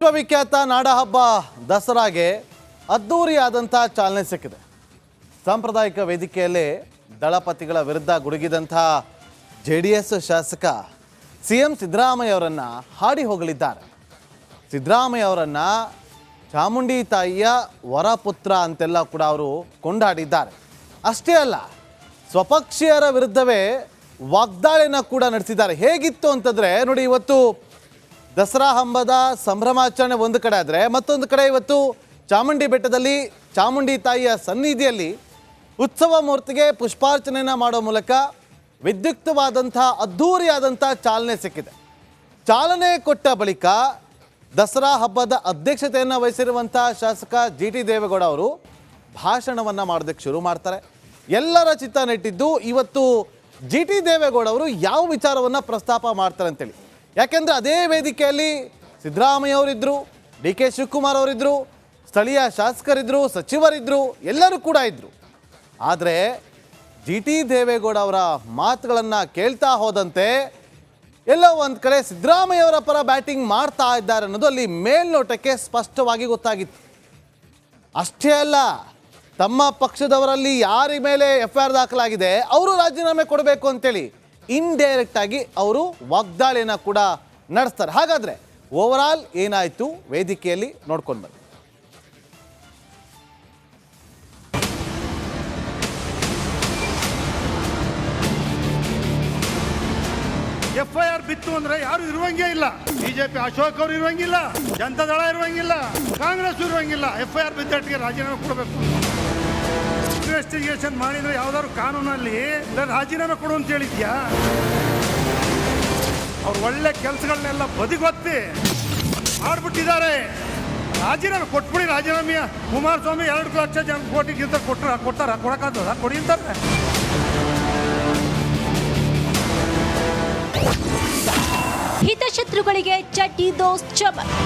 ವಿಶ್ವವಿಖ್ಯಾತ ನಾಡಹಬ್ಬ ದಸರಾಗೆ ಅದ್ದೂರಿಯಾದಂಥ ಚಾಲನೆ ಸಿಕ್ಕಿದೆ. ಸಾಂಪ್ರದಾಯಿಕ ವೇದಿಕೆಯಲ್ಲಿ ದಳಪತಿಗಳ ವಿರುದ್ಧ ಗುಡುಗಿದಂಥ ಜೆಡಿಎಸ್ ಶಾಸಕ ಸಿಎಂ ಸಿದ್ದರಾಮಯ್ಯ ಅವರನ್ನ ಹಾಡಿ ಹೋಗಲಿದ್ದಾರೆ. ಸಿದ್ದರಾಮಯ್ಯ ಅವರನ್ನ ಚಾಮುಂಡಿ ತಾಯಿಯ ವರಪುತ್ರ ಅಂತೆಲ್ಲ ಕೂಡ ಅವರು ಕೊಂಡಾಡಿದ್ದಾರೆ. ಅಷ್ಟೇ ಅಲ್ಲ, ಸ್ವಪಕ್ಷೀಯರ ವಿರುದ್ಧವೇ ವಾಗ್ದಾಳಿನ ಕೂಡ ನಡೆಸಿದ್ದಾರೆ. ಹೇಗಿತ್ತು ಅಂತಂದರೆ ನೋಡಿ, ಇವತ್ತು ದಸರಾ ಹಬ್ಬದ ಸಂಭ್ರಮಾಚರಣೆ ಒಂದು ಕಡೆ ಆದರೆ, ಮತ್ತೊಂದು ಕಡೆ ಇವತ್ತು ಚಾಮುಂಡಿ ಬೆಟ್ಟದಲ್ಲಿ ಚಾಮುಂಡಿ ತಾಯಿಯ ಸನ್ನಿಧಿಯಲ್ಲಿ ಉತ್ಸವ ಮೂರ್ತಿಗೆ ಪುಷ್ಪಾರ್ಚನೆಯನ್ನು ಮಾಡೋ ಮೂಲಕ ವಿದ್ಯುಕ್ತವಾದಂಥ ಅದ್ಧೂರಿಯಾದಂಥ ಚಾಲನೆ ಸಿಕ್ಕಿದೆ. ಚಾಲನೆ ಕೊಟ್ಟ ಬಳಿಕ ದಸರಾ ಹಬ್ಬದ ಅಧ್ಯಕ್ಷತೆಯನ್ನು ವಹಿಸಿರುವಂಥ ಶಾಸಕ ಜಿ ಟಿ ದೇವೇಗೌಡ ಅವರು ಭಾಷಣವನ್ನು ಮಾಡೋದಕ್ಕೆ ಶುರು ಮಾಡ್ತಾರೆ. ಎಲ್ಲರ ಚಿತ್ತ ನೆಟ್ಟಿದ್ದು ಇವತ್ತು ಜಿ ಟಿ ದೇವೇಗೌಡ ಅವರು ಯಾವ ವಿಚಾರವನ್ನು ಪ್ರಸ್ತಾಪ ಮಾಡ್ತಾರೆ ಅಂತೇಳಿ. ಯಾಕೆಂದರೆ ಅದೇ ವೇದಿಕೆಯಲ್ಲಿ ಸಿದ್ದರಾಮಯ್ಯ ಅವರಿದ್ದರು, ಡಿ ಕೆ ಶಿವಕುಮಾರ್ ಅವರಿದ್ದರು, ಸ್ಥಳೀಯ ಶಾಸಕರಿದ್ದರು, ಸಚಿವರಿದ್ದರು, ಎಲ್ಲರೂ ಕೂಡ ಇದ್ದರು. ಆದರೆ ಜಿ ಟಿ ದೇವೇಗೌಡ ಅವರ ಮಾತುಗಳನ್ನು ಕೇಳ್ತಾ ಹೋದಂತೆ ಎಲ್ಲೋ ಒಂದು ಕಡೆ ಸಿದ್ದರಾಮಯ್ಯ ಅವರ ಪರ ಬ್ಯಾಟಿಂಗ್ ಮಾಡ್ತಾ ಇದ್ದಾರೆ ಅನ್ನೋದು ಅಲ್ಲಿ ಮೇಲ್ನೋಟಕ್ಕೆ ಸ್ಪಷ್ಟವಾಗಿ ಗೊತ್ತಾಗಿತ್ತು. ಅಷ್ಟೇ ಅಲ್ಲ, ತಮ್ಮ ಪಕ್ಷದವರಲ್ಲಿ ಯಾರ ಮೇಲೆ FIR ದಾಖಲಾಗಿದೆ ಅವರು ರಾಜೀನಾಮೆ ಕೊಡಬೇಕು ಅಂತೇಳಿ ಇಂಡೈರೆಕ್ಟ್ ಆಗಿ ಅವರು ವಾಗ್ದಾಳಿಯನ್ನು ಕೂಡ ನಡೆಸ್ತಾರೆ. ಹಾಗಾದರೆ ಓವರಾಲ್ ಏನಾಯಿತು ವೇದಿಕೆಯಲ್ಲಿ ನೋಡ್ಕೊಂಡು ಬನ್ನಿ. FIR ಬಿತ್ತು ಅಂದ್ರೆ ಯಾರು ಇರುವಂಗೇ ಇಲ್ಲ. ಬಿಜೆಪಿ ಅಶೋಕ್ ಅವರು ಇರುವಂಗಿಲ್ಲ, ಜನತಾದಳ ಇರುವಂಗಿಲ್ಲ, ಕಾಂಗ್ರೆಸ್ ಇರುವಂಗಿಲ್ಲ. FIR ಬಿದ್ದಟ್ಟಿಗೆ ರಾಜೀನಾಮೆ ಕೊಡಬೇಕು. ಇನ್ವೆಸ್ಟಿಗೇಷನ್ ಮಾಡಿದ್ರೆ ಯಾವ್ದಾದ್ರು ಕಾನೂನಲ್ಲಿ ರಾಜೀನಾಮೆ ಕೊಡು ಅಂತ ಹೇಳಿದ್ಯಾ? ಅವ್ರು ಒಳ್ಳೆ ಕೆಲಸಗಳನ್ನೆಲ್ಲ ಬದಿಗೊತ್ತಿ ಮಾಡ್ಬಿಟ್ಟಿದ್ದಾರೆ. ರಾಜೀನಾಮೆ ಕೊಟ್ಬಿಡಿ. ರಾಜೀನಾಮೆಯ ಕುಮಾರಸ್ವಾಮಿ 2 ಲಕ್ಷ ಜನ ಕೋಟಿಗಿಂತ ಕೊಡ್ತಾರ ಕೊಡಕ್ಕಾಗ್ತದ? ಕೊಡಿ ಅಂತಾರೆ. ಹಿತಶತ್ರುಗಳಿಗೆ ಚಡ್ಡಿ ದೋಸ್ತ್ ಚಮಕ್.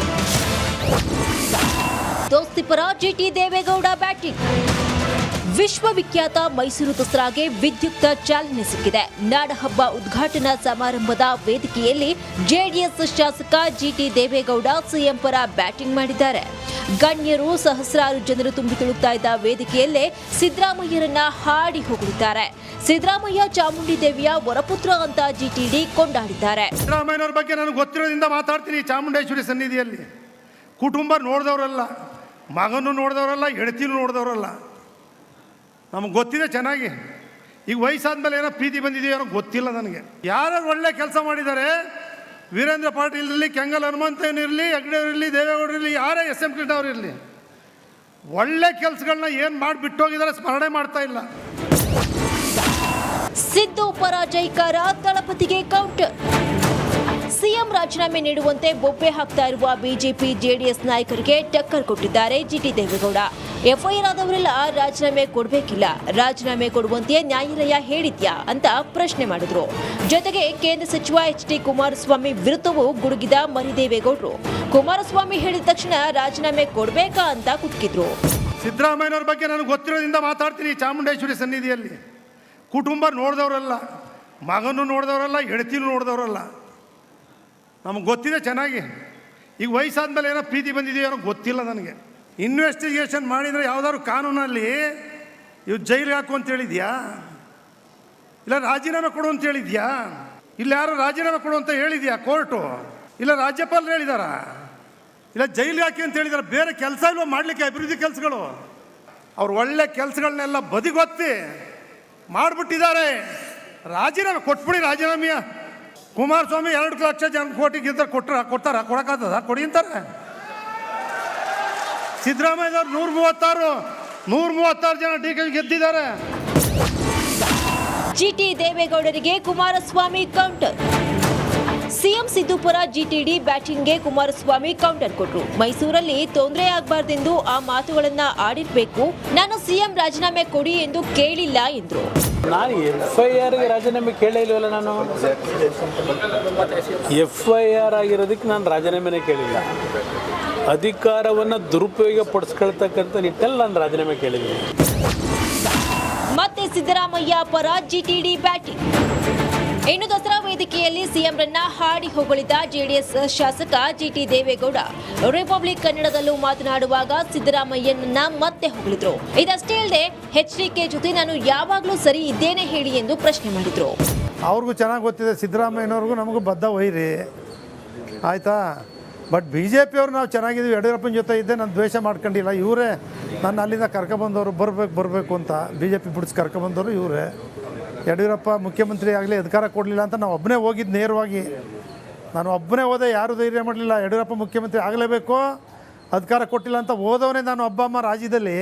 ದೋಸ್ತಿ ಪರ ಜಿಟಿ ದೇವೇಗೌಡ ಬ್ಯಾಟಿಂಗ್. ವಿಶ್ವವಿಖ್ಯಾತ ಮೈಸೂರು ದಸರಾಗೆ ವಿದ್ಯುಕ್ತ ಚಾಲನೆ ಸಿಕ್ಕಿದೆ. ನಾಡಹಬ್ಬ ಉದ್ಘಾಟನಾ ಸಮಾರಂಭದ ವೇದಿಕೆಯಲ್ಲಿ ಜೆಡಿಎಸ್ ಶಾಸಕ ಜಿಟಿ ದೇವೇಗೌಡ ಸಿಎಂ ಪರ ಬ್ಯಾಟಿಂಗ್ ಮಾಡಿದ್ದಾರೆ. ಗಣ್ಯರು, ಸಹಸ್ರಾರು ಜನರು ತುಂಬಿ ತುಳುಕ್ತಾ ಇದ್ದ ವೇದಿಕೆಯಲ್ಲೇ ಸಿದ್ದರಾಮಯ್ಯರನ್ನ ಹಾಡಿ ಹೋಗಲಿದ್ದಾರೆ. ಸಿದ್ದರಾಮಯ್ಯ ಚಾಮುಂಡಿ ದೇವಿಯ ವರಪುತ್ರ ಅಂತ ಜಿಟಿಡಿ ಕೊಂಡಾಡಿದ್ದಾರೆ. ಸಿದ್ದರಾಮಯ್ಯನವ್ರ ಬಗ್ಗೆ ನನಗೆ ಗೊತ್ತಿರೋದ್ರಿಂದ ಮಾತಾಡ್ತೀನಿ. ಚಾಮುಂಡೇಶ್ವರಿ ಸನ್ನಿಧಿಯಲ್ಲಿ ಕುಟುಂಬ ನೋಡಿದವರಲ್ಲ, ಮಗನೂ ನೋಡಿದವರಲ್ಲ, ಹೆಂಡತಿನೂ ನೋಡಿದವರಲ್ಲ. ನಮಗೆ ಗೊತ್ತಿದೆ ಚೆನ್ನಾಗಿ. ಈಗ ವಯಸ್ಸಾದ್ಮೇಲೆ ಏನೋ ಪ್ರೀತಿ ಬಂದಿದೆಯೋ ಏನೋ ಗೊತ್ತಿಲ್ಲ ನನಗೆ. ಯಾರು ಒಳ್ಳೆ ಕೆಲಸ ಮಾಡಿದ್ದಾರೆ, ವೀರೇಂದ್ರ ಪಾಟೀಲ್ ಇರಲಿ, ಕೆಂಗಲ್ ಹನುಮಂತಯ್ಯನಿರಲಿ, ಹೆಗ್ಡೆ ಇರಲಿ, ದೇವೇಗೌಡರು ಇರಲಿ, ಯಾರೇ SM ಕೃಷ್ಣವ್ರು ಇರಲಿ, ಒಳ್ಳೆ ಕೆಲಸಗಳನ್ನ ಏನು ಮಾಡಿಬಿಟ್ಟೋಗಿದ್ದಾರೆ ಸ್ಮರಣೆ ಮಾಡ್ತಾ ಇಲ್ಲ. ಸಿದ್ದು ಪರ ಜೈಕಾರ, ದಳಪತಿಗೆ ಕೌಂಟರ್. ಸಿಎಂ ರಾಜೀನಾಮೆ ನೀಡುವಂತೆ ಬೊಬ್ಬೆ ಹಾಕ್ತಾ ಇರುವ ಬಿಜೆಪಿ ಜೆಡಿಎಸ್ ನಾಯಕರಿಗೆ ಟಕ್ಕರ್ ಕೊಟ್ಟಿದ್ದಾರೆ ಜಿಟಿ ದೇವೇಗೌಡ. FIR ಆದವರೆಲ್ಲ ರಾಜೀನಾಮೆ ಕೊಡಬೇಕಿಲ್ಲ, ರಾಜೀನಾಮೆ ಕೊಡುವಂತೆ ನ್ಯಾಯಾಲಯ ಹೇಳಿದ್ಯಾ ಅಂತ ಪ್ರಶ್ನೆ ಮಾಡಿದ್ರು. ಜೊತೆಗೆ ಕೇಂದ್ರ ಸಚಿವ HD ಕುಮಾರಸ್ವಾಮಿ ವಿರುದ್ಧವೂ ಗುಡುಗಿದ ಮರಿದೇವೇಗೌಡರು. ಕುಮಾರಸ್ವಾಮಿ ಹೇಳಿದ ತಕ್ಷಣ ರಾಜೀನಾಮೆ ಕೊಡಬೇಕಾ ಅಂತ ಕುಟುಕಿದ್ರು. ಸಿದ್ದರಾಮಯ್ಯನವ್ರ ಬಗ್ಗೆ ನನಗೆ ಗೊತ್ತಿರೋದ್ರಿಂದ ಮಾತಾಡ್ತೀನಿ. ಚಾಮುಂಡೇಶ್ವರಿ ಸನ್ನಿಧಿಯಲ್ಲಿ ಕುಟುಂಬ ನೋಡಿದವರಲ್ಲ, ಮಗನೂ ನೋಡಿದವರಲ್ಲ, ಹೆಂಡತಿನೂ ನೋಡಿದವರಲ್ಲ. ನಮಗೆ ಗೊತ್ತಿದೆ ಚೆನ್ನಾಗಿ. ಈಗ ವಯಸ್ಸಾದ್ಮೇಲೆ ಏನೋ ಪ್ರೀತಿ ಬಂದಿದೆಯೋ ಏನೋ ಗೊತ್ತಿಲ್ಲ ನನಗೆ. ಇನ್ವೆಸ್ಟಿಗೇಷನ್ ಮಾಡಿದರೆ ಯಾವ್ದಾದ್ರು ಕಾನೂನಲ್ಲಿ ಇವು ಜೈಲಿಗೆ ಹಾಕು ಅಂತ ಹೇಳಿದ್ಯಾ? ಇಲ್ಲ ರಾಜೀನಾಮೆ ಕೊಡು ಅಂತ ಹೇಳಿದ್ಯಾ? ಇಲ್ಲ ಯಾರು ರಾಜೀನಾಮೆ ಕೊಡು ಅಂತ ಹೇಳಿದ್ಯಾ ಕೋರ್ಟು? ಇಲ್ಲ ರಾಜ್ಯಪಾಲರು ಹೇಳಿದಾರ? ಇಲ್ಲ ಜೈಲಿಗೆ ಹಾಕಿ ಅಂತ ಹೇಳಿದಾರೆ? ಬೇರೆ ಕೆಲಸ ಇಲ್ವ ಮಾಡಲಿಕ್ಕೆ? ಅಭಿವೃದ್ಧಿ ಕೆಲಸಗಳು ಅವ್ರು ಒಳ್ಳೆ ಕೆಲಸಗಳನ್ನೆಲ್ಲ ಬದಿಗೊತ್ತಿ ಮಾಡಿಬಿಟ್ಟಿದ್ದಾರೆ. ರಾಜೀನಾಮೆ ಕೊಟ್ಬಿಡಿ. ರಾಜೀನಾಮೆಯ ಕುಮಾರಸ್ವಾಮಿ 2 ಲಕ್ಷ ಜನ ಕೋಟಿಗಿಂತ ಕೊಡ್ತಾರ ಕೊಡಕ್ಕಾಗ್ತದ? ಕೊಡಿ ಅಂತಾರೆ. ಸಿದ್ದರಾಮಯ್ಯದವ್ರು 136 ಜನ DK ಗೆದ್ದಿದ್ದಾರೆ. ಜಿಟಿ ದೇವೇಗೌಡರಿಗೆ ಕುಮಾರಸ್ವಾಮಿ ಕೌಂಟರ್. ಸಿಎಂ ಸಿದ್ದು ಪರ ಜಿಟಿಡಿ ಬ್ಯಾಟಿಂಗ್ಗೆ ಕುಮಾರಸ್ವಾಮಿ ಕೌಂಟರ್ ಕೊಟ್ರು. ಮೈಸೂರಲ್ಲಿ ತೊಂದರೆ ಆಗಬಾರ್ದೆಂದು ಆ ಮಾತುಗಳನ್ನ ಆಡಿರ್ಬೇಕು. ನಾನು ಸಿಎಂ ರಾಜೀನಾಮೆ ಕೊಡಿ ಎಂದು ಕೇಳಿಲ್ಲ ಎಂದ್ರು. ನಾನು FIR ರಾಜೀನಾಮೆ ಕೇಳೇ ಇಲ್ವಲ್ಲ. ನಾನು FIR ಆಗಿರೋದಕ್ಕೆ ನಾನು ರಾಜೀನಾಮೆನೇ ಕೇಳಿಲ್ಲ. ಅಧಿಕಾರವನ್ನು ದುರುಪಯೋಗ ಪಡಿಸ್ಕೊಳ್ತಕ್ಕಂಥ ನಿಟ್ಟಲ್ಲಿ ನಾನು ರಾಜೀನಾಮೆ ಕೇಳಿದ್ದೀನಿ. ಮತ್ತೆ ಸಿದ್ದರಾಮಯ್ಯ ಪರ ಜಿಟಿಡಿ ಬ್ಯಾಟಿಂಗ್. ಇನ್ನು ದಸರಾ ವೇದಿಕೆಯಲ್ಲಿ ಸಿಎಂರನ್ನ ಹಾಡಿ ಹೊಗಳಿದ ಜೆಡಿಎಸ್ ಶಾಸಕ ಜಿಟಿ ದೇವೇಗೌಡ ರಿಪಬ್ಲಿಕ್ ಕನ್ನಡದಲ್ಲೂ ಮಾತನಾಡುವಾಗ ಸಿದ್ದರಾಮಯ್ಯನನ್ನ ಮತ್ತೆ ಹೊಗಳಿದ್ರು. ಇದಷ್ಟೇ ಅಲ್ಲದೆ ಎಚ್ಡಿಕೆ ಜೊತೆ ನಾನು ಯಾವಾಗಲೂ ಸರಿ ಇದ್ದೇನೆ ಹೇಳಿ ಎಂದು ಪ್ರಶ್ನೆ ಮಾಡಿದ್ರು. ಅವ್ರಿಗೂ ಚೆನ್ನಾಗಿ ಗೊತ್ತಿದೆ, ಸಿದ್ದರಾಮಯ್ಯನವ್ರಿಗೂ ನಮಗೂ ಬದ್ಧ ವೈರಿ ಆಯಿತಾ. ಬಟ್ ಬಿ ಜೆ ಪಿಯವ್ರು ನಾವು ಚೆನ್ನಾಗಿದ್ದೀವಿ, ಯಡಿಯೂರಪ್ಪನ ಜೊತೆ ಇದ್ದೆ, ನಾನು ದ್ವೇಷ ಮಾಡ್ಕೊಂಡಿಲ್ಲ. ಇವರೇ ನನ್ನ ಅಲ್ಲಿಂದ ಕರ್ಕೊಬಂದವರು ಬರಬೇಕು ಅಂತ ಬಿ ಜೆ ಪಿ ಬಿಡಿಸಿ ಕರ್ಕೊಬಂದವರು ಇವರೇ. ಯಡಿಯೂರಪ್ಪ ಮುಖ್ಯಮಂತ್ರಿ ಆಗಲಿ ಅಧಿಕಾರ ಕೊಡಲಿಲ್ಲ ಅಂತ ನಾವು ಒಬ್ಬನೇ ಹೋಗಿದ್ದು ನೇರವಾಗಿ. ನಾನು ಒಬ್ಬನೇ ಹೋದೆ, ಯಾರೂ ಧೈರ್ಯ ಮಾಡಲಿಲ್ಲ. ಯಡಿಯೂರಪ್ಪ ಮುಖ್ಯಮಂತ್ರಿ ಆಗಲೇಬೇಕು, ಅಧಿಕಾರ ಕೊಟ್ಟಿಲ್ಲ ಅಂತ ಹೋದವನೇ ನಾನು ಒಬ್ಬಮ್ಮ. ರಾಜ್ಯದಲ್ಲಿ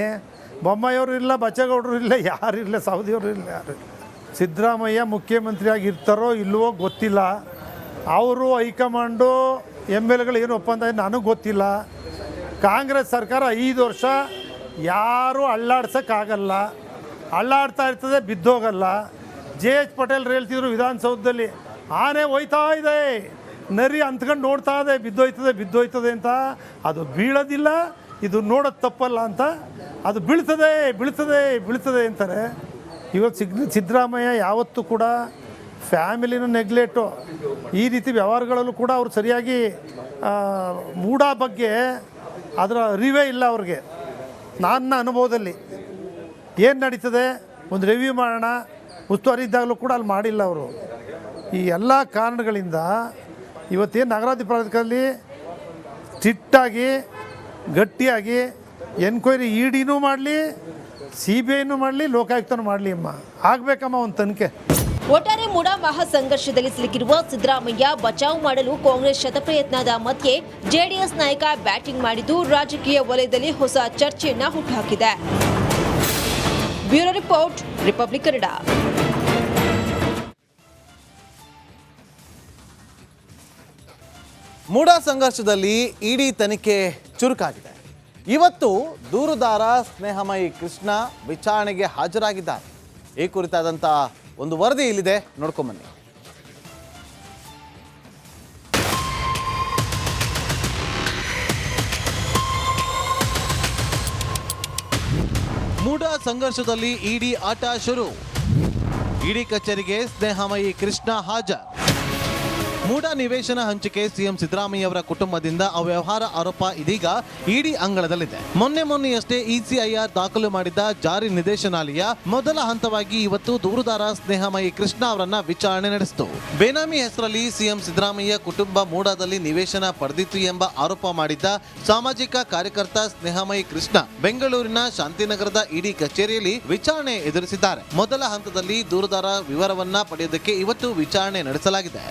ಬೊಮ್ಮಾಯಿಯವರು ಇಲ್ಲ, ಬಚ್ಚೇಗೌಡರು ಇಲ್ಲ, ಯಾರು ಇಲ್ಲ, ಸೌದಿಯವರು ಇಲ್ಲ, ಯಾರು. ಸಿದ್ದರಾಮಯ್ಯ ಮುಖ್ಯಮಂತ್ರಿಯಾಗಿ ಇರ್ತಾರೋ ಇಲ್ಲವೋ ಗೊತ್ತಿಲ್ಲ. ಅವರು ಹೈಕಮಾಂಡು ಎಮ್ ಎಲ್ ಎಗಳು ಏನು ಒಪ್ಪಂದ ನನಗೆ ಗೊತ್ತಿಲ್ಲ. ಕಾಂಗ್ರೆಸ್ ಸರ್ಕಾರ 5 ವರ್ಷ ಯಾರೂ ಅಳ್ಳಾಡ್ಸೋಕ್ಕಾಗಲ್ಲ, ಅಳ್ಳಾಡ್ತಾ ಇರ್ತದೆ, ಬಿದ್ದೋಗಲ್ಲ. JH ಪಟೇಲ್ ಹೇಳ್ತಿದ್ರು ವಿಧಾನಸೌಧದಲ್ಲಿ, ಆನೆ ಹೋಯ್ತಾ ಇದೆ, ನರಿ ಅಂತ್ಕೊಂಡು ನೋಡ್ತಾ ಇದೆ, ಬಿದ್ದೋಯ್ತದೆ ಅಂತ. ಅದು ಬೀಳೋದಿಲ್ಲ, ಇದು ನೋಡೋದು ತಪ್ಪಲ್ಲ ಅಂತ. ಅದು ಬೀಳ್ತದೆ ಅಂತಾರೆ. ಇವತ್ತು ಸಿದ್ದರಾಮಯ್ಯ ಯಾವತ್ತೂ ಕೂಡ ಫ್ಯಾಮಿಲಿನೂ ನೆಗ್ಲೆಕ್ಟು, ಈ ರೀತಿ ವ್ಯವಹಾರಗಳಲ್ಲೂ ಕೂಡ ಅವರು ಸರಿಯಾಗಿ ಮೂಡ ಬಗ್ಗೆ ಅದರ ಅರಿವೇ ಇಲ್ಲ ಅವ್ರಿಗೆ. ನನ್ನ ಅನುಭವದಲ್ಲಿ ಏನು ನಡೀತದೆ ಒಂದು ರಿವ್ಯೂ ಮಾಡೋಣ, ಉಸ್ತುವಾರಿ ಇದ್ದಾಗಲೂ ಕೂಡ ಅಲ್ಲಿ ಮಾಡಿಲ್ಲ ಅವರು. ಈ ಎಲ್ಲ ಕಾರಣಗಳಿಂದ ಇವತ್ತೇನು ನಗರಾಭಿವೃದ್ಧಿ ಪ್ರಾಧಿಕಾರದಲ್ಲಿ ಸ್ಟ್ರಿಕ್ಟಾಗಿ ಗಟ್ಟಿಯಾಗಿ ಎನ್ಕ್ವೈರಿ EDನೂ ಮಾಡಲಿ, CBIನೂ ಮಾಡಲಿ, ಲೋಕಾಯುಕ್ತನೂ ಮಾಡಲಿ ಅಮ್ಮ, ಆಗಬೇಕಮ್ಮ ಒಂದು ತನಿಖೆ. ಒಟ್ಟಾರೆ ಮೂಡ ಮಹಾಸಂಘರ್ಷದಲ್ಲಿ ಸಿಲುಕಿರುವ ಸಿದ್ದರಾಮಯ್ಯ ಬಚಾವ್ ಮಾಡಲು ಕಾಂಗ್ರೆಸ್ ಶತಪ್ರಯತ್ನದ ಮಧ್ಯೆ ಜೆಡಿಎಸ್ ನಾಯಕ ಬ್ಯಾಟಿಂಗ್ ಮಾಡಿದ್ದು ರಾಜಕೀಯ ವಲಯದಲ್ಲಿ ಹೊಸ ಚರ್ಚೆಯನ್ನ ಹುಟ್ಟುಹಾಕಿದೆ. Bureau report, Republic Kannada. MUDA ಸಂಘರ್ಷದಲ್ಲಿ ಇಡಿ ತನಿಖೆ ಚುರುಕಾಗಿದೆ. ಇವತ್ತು ದೂರುದಾರ ಸ್ನೇಹಮಯಿ ಕೃಷ್ಣ ವಿಚಾರಣೆಗೆ ಹಾಜರಾಗಿದ್ದಾರೆ. ಈ ಕುರಿತಾದಂಥ ಒಂದು ವರದಿ ಇಲ್ಲಿದೆ, ನೋಡ್ಕೊಂಬನ್ನಿ. ಮೂಡ ಸಂಘರ್ಷದಲ್ಲಿ ಇಡಿ ಆಟ ಶುರು. ಇಡಿ ಕಚೇರಿಗೆ ಸ್ನೇಹಮಯಿ ಕೃಷ್ಣ ಹಾಜರ್. ಮೂಡ ನಿವೇಶನ ಹಂಚಿಕೆ ಸಿಎಂ ಸಿದ್ದರಾಮಯ್ಯ ಅವರ ಕುಟುಂಬದಿಂದ ಅವ್ಯವಹಾರ ಆರೋಪ ಇದೀಗ ಇಡಿ ಅಂಗಳದಲ್ಲಿದೆ. ಮೊನ್ನೆಯಷ್ಟೇ ECIR ದಾಖಲು ಮಾಡಿದ್ದ ಜಾರಿ ನಿರ್ದೇಶನಾಲಯ ಮೊದಲ ಹಂತವಾಗಿ ಇವತ್ತು ದೂರುದಾರ ಸ್ನೇಹಮಯಿ ಕೃಷ್ಣ ಅವರನ್ನ ವಿಚಾರಣೆ ನಡೆಸಿತು. ಬೇನಾಮಿ ಹೆಸರಲ್ಲಿ ಸಿಎಂ ಸಿದ್ದರಾಮಯ್ಯ ಕುಟುಂಬ ಮೂಡಾದಲ್ಲಿ ನಿವೇಶನ ಪಡೆದಿತ್ತು ಎಂಬ ಆರೋಪ ಮಾಡಿದ್ದ ಸಾಮಾಜಿಕ ಕಾರ್ಯಕರ್ತ ಸ್ನೇಹಮಯಿ ಕೃಷ್ಣ ಬೆಂಗಳೂರಿನ ಶಾಂತಿನಗರದ ಇಡಿ ಕಚೇರಿಯಲ್ಲಿ ವಿಚಾರಣೆ ಎದುರಿಸಿದ್ದಾರೆ. ಮೊದಲ ಹಂತದಲ್ಲಿ ದೂರುದಾರ ವಿವರವನ್ನ ಪಡೆಯೋದಕ್ಕೆ ಇವತ್ತು ವಿಚಾರಣೆ ನಡೆಸಲಾಗಿದೆ.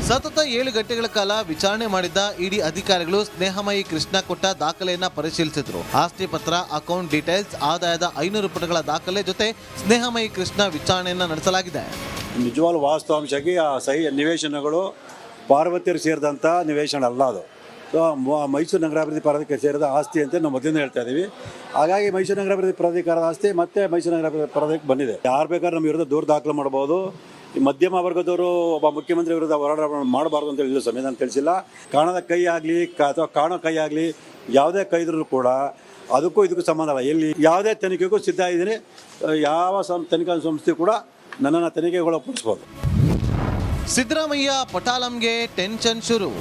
ಸತತ 7 ಗಂಟೆಗಳ ಕಾಲ ವಿಚಾರಣೆ ಮಾಡಿದ್ದ ಇಡಿ ಅಧಿಕಾರಿಗಳು ಸ್ನೇಹಮಯಿ ಕೃಷ್ಣ ಕೊಟ್ಟ ದಾಖಲೆಯನ್ನ ಪರಿಶೀಲಿಸಿದ್ರು. ಆಸ್ತಿ ಪತ್ರ, ಅಕೌಂಟ್ ಡೀಟೇಲ್ಸ್, ಆದಾಯದ 500 ಪುಟಗಳ ದಾಖಲೆ ಜೊತೆ ಸ್ನೇಹಮಯಿ ಕೃಷ್ಣ ವಿಚಾರಣೆಯನ್ನ ನಡೆಸಲಾಗಿದೆ. ನಿಜವಾದ ವಾಸ್ತವಾಂಶಕ್ಕೆ ಆ ನಿವೇಶನಗಳು ಪಾರ್ವತಿಯರು ಸೇರಿದಂಥ ನಿವೇಶನ ಅಲ್ಲ. ಅದು ಮೈಸೂರು ನಗರಾಭಿವೃದ್ಧಿ ಪ್ರಾಧಿಕಾರ ಸೇರಿದ ಆಸ್ತಿ ಅಂತ ನಾವು ಮೊದಲಿಂದ ಹೇಳ್ತಾ ಇದ್ದೀವಿ. ಹಾಗಾಗಿ ಮೈಸೂರು ನಗರಾಭಿವೃದ್ಧಿ ಪ್ರಾಧಿಕಾರದ ಆಸ್ತಿ ಮತ್ತೆ ಮೈಸೂರು ನಗರಾಭಿವೃದ್ಧಿ ಪ್ರಾಧಿಕಾರಕ್ಕೆ ಬಂದಿದೆ. ಯಾರು ಬೇಕಾದ್ರೂ ನಮ್ಮ ವಿರುದ್ಧ ದೂರು ದಾಖಲು ಮಾಡಬಹುದು. ಈ ಮಧ್ಯಮ ವರ್ಗದವರು ಒಬ್ಬ ಮುಖ್ಯಮಂತ್ರಿ ವಿರುದ್ಧ ಹೋರಾಟ ಮಾಡಬಾರ್ದು ಅಂತ ಹೇಳಿದ್ರು, ಸಂವಿಧಾನ ತಿಳಿಸಿಲ್ಲ. ಕಾಣದ ಕೈ ಆಗಲಿ ಅಥವಾ ಕಾಣೋ ಕೈ ಆಗಲಿ ಯಾವುದೇ ಕೈ ಇದ್ರೂ ಕೂಡ ಅದಕ್ಕೂ ಇದಕ್ಕೂ ಸಂಬಂಧ ಇಲ್ಲ. ಎಲ್ಲಿ ಯಾವುದೇ ತನಿಖೆಗೂ ಸಿದ್ಧ ಇದ್ದೀನಿ. ಯಾವ ತನಿಖಾ ಸಂಸ್ಥೆ ಕೂಡ ನನ್ನನ್ನು ತನಿಖೆಗೊಳಪಡಿಸ್ಬೋದು. ಸಿದ್ದರಾಮಯ್ಯ ಪಟಾಲಂಗೆ ಟೆನ್ಷನ್ ಶುರು.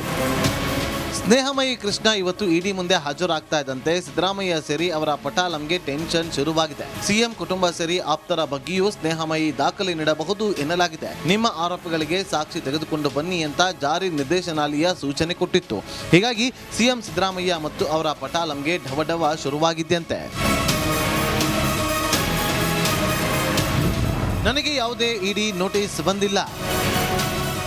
ಸ್ನೇಹಮಯಿ ಕೃಷ್ಣ ಇವತ್ತು ಇಡಿ ಮುಂದೆ ಹಾಜರಾಗ್ತಾ ಇದ್ದಂತೆ ಸಿದ್ದರಾಮಯ್ಯ ಸೇರಿ ಅವರ ಪಟಾಲಂಗೆ ಟೆನ್ಷನ್ ಶುರುವಾಗಿದೆ. ಸಿಎಂ ಕುಟುಂಬ ಸೇರಿ ಆಪ್ತರ ಬಗ್ಗೆಯೂ ಸ್ನೇಹಮಯಿ ದಾಖಲೆ ನೀಡಬಹುದು ಎನ್ನಲಾಗಿದೆ. ನಿಮ್ಮ ಆರೋಪಗಳಿಗೆ ಸಾಕ್ಷಿ ತೆಗೆದುಕೊಂಡು ಬನ್ನಿ ಅಂತ ಜಾರಿ ನಿರ್ದೇಶನಾಲಯ ಸೂಚನೆ ಕೊಟ್ಟಿತ್ತು. ಹೀಗಾಗಿ ಸಿಎಂ ಸಿದ್ದರಾಮಯ್ಯ ಮತ್ತು ಅವರ ಪಟಾಲಂಗೆ ಢವಢವ ಶುರುವಾಗಿದ್ದಂತೆ. ನನಗೆ ಯಾವುದೇ ಇಡಿ ನೋಟಿಸ್ ಬಂದಿಲ್ಲ.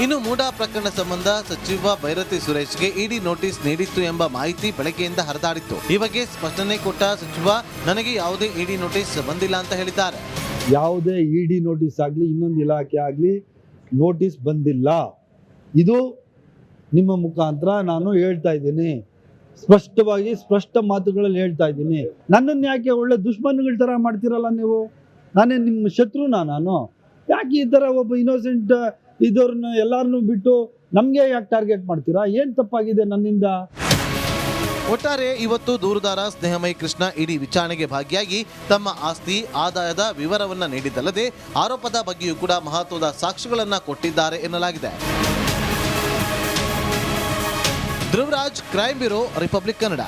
ಇನ್ನು ಮೂಡಾ ಪ್ರಕರಣ ಸಂಬಂಧ ಸಚಿವ ಭೈರತಿ ಸುರೇಶ್ಗೆ ಇಡಿ ನೋಟಿಸ್ ನೀಡಿತ್ತು ಎಂಬ ಮಾಹಿತಿ ಬೆಳಗ್ಗೆಯಿಂದ ಹರಿದಾಡಿತ್ತು. ಈ ಬಗ್ಗೆ ಸ್ಪಷ್ಟನೆ ಕೊಟ್ಟ ಸಚಿವ, ನನಗೆ ಯಾವುದೇ ಇಡಿ ನೋಟಿಸ್ ಬಂದಿಲ್ಲ ಅಂತ ಹೇಳಿದ್ದಾರೆ. ಯಾವುದೇ ಇಡಿ ನೋಟಿಸ್ ಆಗಲಿ ಇನ್ನೊಂದು ಇಲಾಖೆ ಆಗಲಿ ನೋಟಿಸ್ ಬಂದಿಲ್ಲ. ಇದು ನಿಮ್ಮ ಮುಖಾಂತರ ನಾನು ಹೇಳ್ತಾ ಇದ್ದೀನಿ, ಸ್ಪಷ್ಟವಾಗಿ ಸ್ಪಷ್ಟ ಮಾತುಗಳಲ್ಲಿ ಹೇಳ್ತಾ ಇದ್ದೀನಿ. ನನ್ನನ್ನು ಯಾಕೆ ಒಳ್ಳೆ ದುಶ್ಮನ್ಗಳ ಥರ ಮಾಡ್ತೀರಲ್ಲ ನೀವು? ನಾನೇ ನಿಮ್ಮ ಶತ್ರುನಾ? ನಾನು ಯಾಕೆ ಈ ಥರ ಒಬ್ಬ ಇನ್ನೋಸೆಂಟ್ ಇದವ್ರನ್ನ ಎಲ್ಲರನ್ನೂ ಬಿಟ್ಟು ನಮಗೆ ಯಾಕೆ ಟಾರ್ಗೆಟ್ ಮಾಡ್ತೀರಾ? ಏನು ತಪ್ಪಾಗಿದೆ ನನ್ನಿಂದ? ಒಟ್ಟಾರೆ ಇವತ್ತು ದೂರುದಾರ ಸ್ನೇಹಮಯಿ ಕೃಷ್ಣ ಇಡಿ ವಿಚಾರಣೆಗೆ ಭಾಗಿಯಾಗಿ ತಮ್ಮ ಆಸ್ತಿ ಆದಾಯದ ವಿವರವನ್ನ ನೀಡಿದ್ದಲ್ಲದೆ ಆರೋಪದ ಬಗ್ಗೆಯೂ ಕೂಡ ಮಹತ್ವದ ಸಾಕ್ಷ್ಯಗಳನ್ನ ಕೊಟ್ಟಿದ್ದಾರೆ ಎನ್ನಲಾಗಿದೆ. Dhruvaraj, crime bureau, republic Kannada.